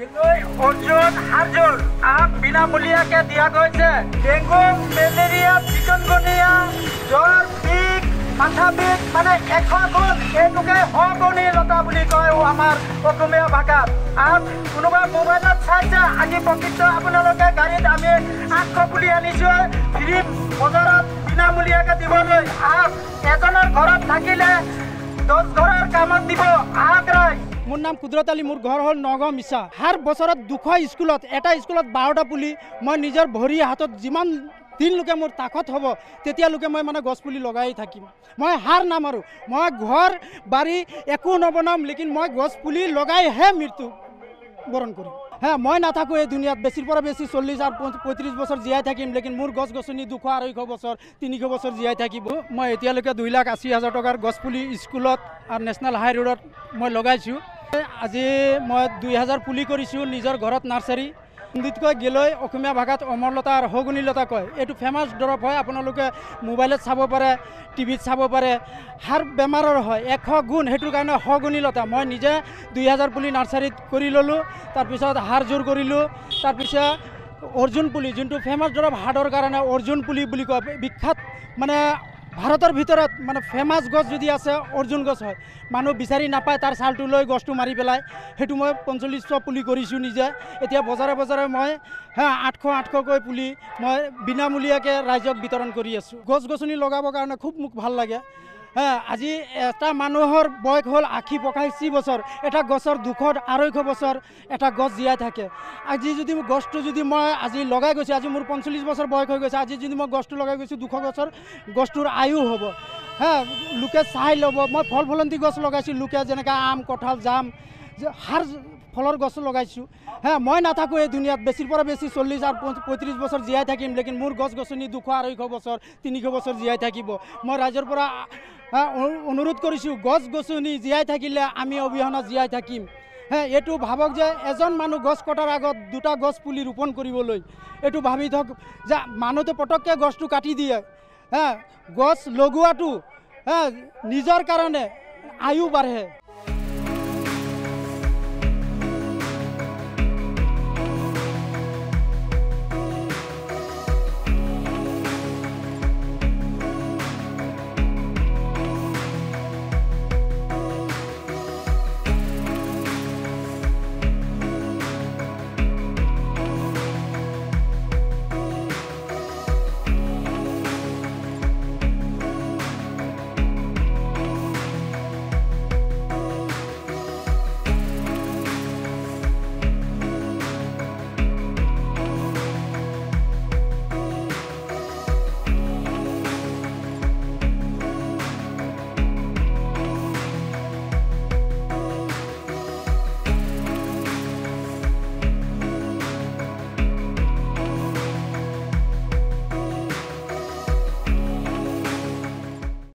অৰ্জুন হাজুৰ আম বিনামূলীয়াকে দিয়া গৈছে। ডেংগু, মেলেৰিয়া, চিকনগুনিয়া, জ্বৰ, বিষ, মাথা বিষ, মানে 100 গুণ এইটোকে সগুণী লতা বুলি কয় আমাৰ অসমীয়া ভাষাত। আৰু কোনোবা মোবাইলত চাইছে আজি প্ৰকৃত আপোনালোকে গাড়ীত আমি 800 পুলি আনিছোঁ ফ্ৰী বজাৰত বিনামূলীয়াকে দিবলৈ। আৰু এজনৰ ঘৰত থাকিলে 10 ঘৰৰ কামত দিব। আগ্ৰাই মোৰ নাম কুদৰত আলী, মোৰ ঘৰ হ'ল নগাঁও মিছা। হাৰ বছৰত 200 স্কুলত, এটা স্কুলত 12টা পুলি মই নিজৰ ভৰি হাতত যিমান দিনলৈকে মোৰ তাকত হ'ব তেতিয়ালৈকে মই মানে গছপুলি লগাই থাকিম। মই হাৰ নামাৰোঁ, মই ঘৰ বাৰী একো নবনাম, লেকিন মই গছপুলি লগাইহে মৃত্যু বৰণ কৰিম। হ্যাঁ, মই নাথাকোঁ এই দুনিয়াত, বেছিৰ পৰা বেছি 40 আৰু 35 বছৰ জীয়াই থাকিম, লেকিন মোৰ গছ গছনি 200-250 বছৰ 300 বছৰ জীয়াই থাকিব। মই এতিয়ালৈকে 2,80,000 টকাৰ গছপুলি স্কুলত আৰু নেশ্যনেল হাই ৰোডত মই লগাইছোঁ। আজি মই 2000 পুলি কৰিছোঁ নিজৰ ঘৰত নাৰ্চাৰী। হিন্দীতকৈ গেলৈ অসমীয়া ভাষাত অমৰলতা আৰু সগুণী লতা কয়। এইটো ফেমাছ দৰৱ হয়, আপোনালোকে মোবাইলত চাব পাৰে, টিভিত চাব পাৰে। হাৰ বেমাৰৰ হয় 100 গুণ, সেইটোৰ কাৰণে সগুণী লতা। মই নিজে 2000 পুলি নাৰ্চাৰীত কৰি ল'লোঁ, তাৰপিছত হাৰ জোৰ কৰিলোঁ, তাৰপিছত অৰ্জুন পুলি যোনটো ফেমাছ দৰৱ হাৰ্টৰ কাৰণে অৰ্জুন পুলি বুলি কয়। বিখ্যাত মানে ভাৰতৰ ভিতৰত মানে ফেমাছ গছ যদি আছে অৰ্জুন গছ হয়। মানুহ বিচাৰি নাপায়, তাৰ ছালটো লৈ গছটো মাৰি পেলায়। সেইটো মই 4500 পুলি কৰিছোঁ নিজে। এতিয়া বজাৰে বজাৰে মই 800-800কৈ পুলি মই বিনামূলীয়াকৈ ৰাইজক বিতৰণ কৰি আছোঁ। গছ গছনি লগাবৰ কাৰণে খুব মোক ভাল লাগে। আজি এটা মানুহৰ বয়স হ'ল 80-85 বছৰ, এটা গছৰ 200-250 বছৰ এটা গছ জীয়াই থাকে। আজি যদি গছটো যদি মই আজি লগাই গৈছোঁ, আজি মোৰ 45 বছৰ বয়স হৈ গৈছে, আজি যদি মই গছটো লগাই গৈছোঁ 200 বছৰ গছটোৰ আয়ু হ'ব। লোকে চাই ল'ব। মই ফল ফলন্তি গছ লগাইছোঁ, লোকে যেনেকৈ আম, কঁঠাল, জাম, হাৰ ফলৰ গছ লগাইছোঁ। মই নাথাকোঁ এই দুনিয়াত, বেছিৰ পৰা বেছি 40 আৰু 35 বছৰ জীয়াই থাকিম, লেকিন মোৰ গছ গছনি 200-250 বছৰ 300 বছৰ জীয়াই থাকিব। মই ৰাইজৰ পৰা অনুৰোধ কৰিছোঁ, গছ গছনি জীয়াই থাকিলে আমি অবিহনে জীয়াই থাকিম। এইটো ভাবক যে এজন মানুহ গছ কটাৰ আগত 2টা গছ পুলি ৰোপণ কৰিবলৈ, এইটো ভাবি থওক যে মানুহটো পটককৈ গছটো কাটি দিয়ে। গছ লগোৱাটো নিজৰ কাৰণে আয়ু বাঢ়ে।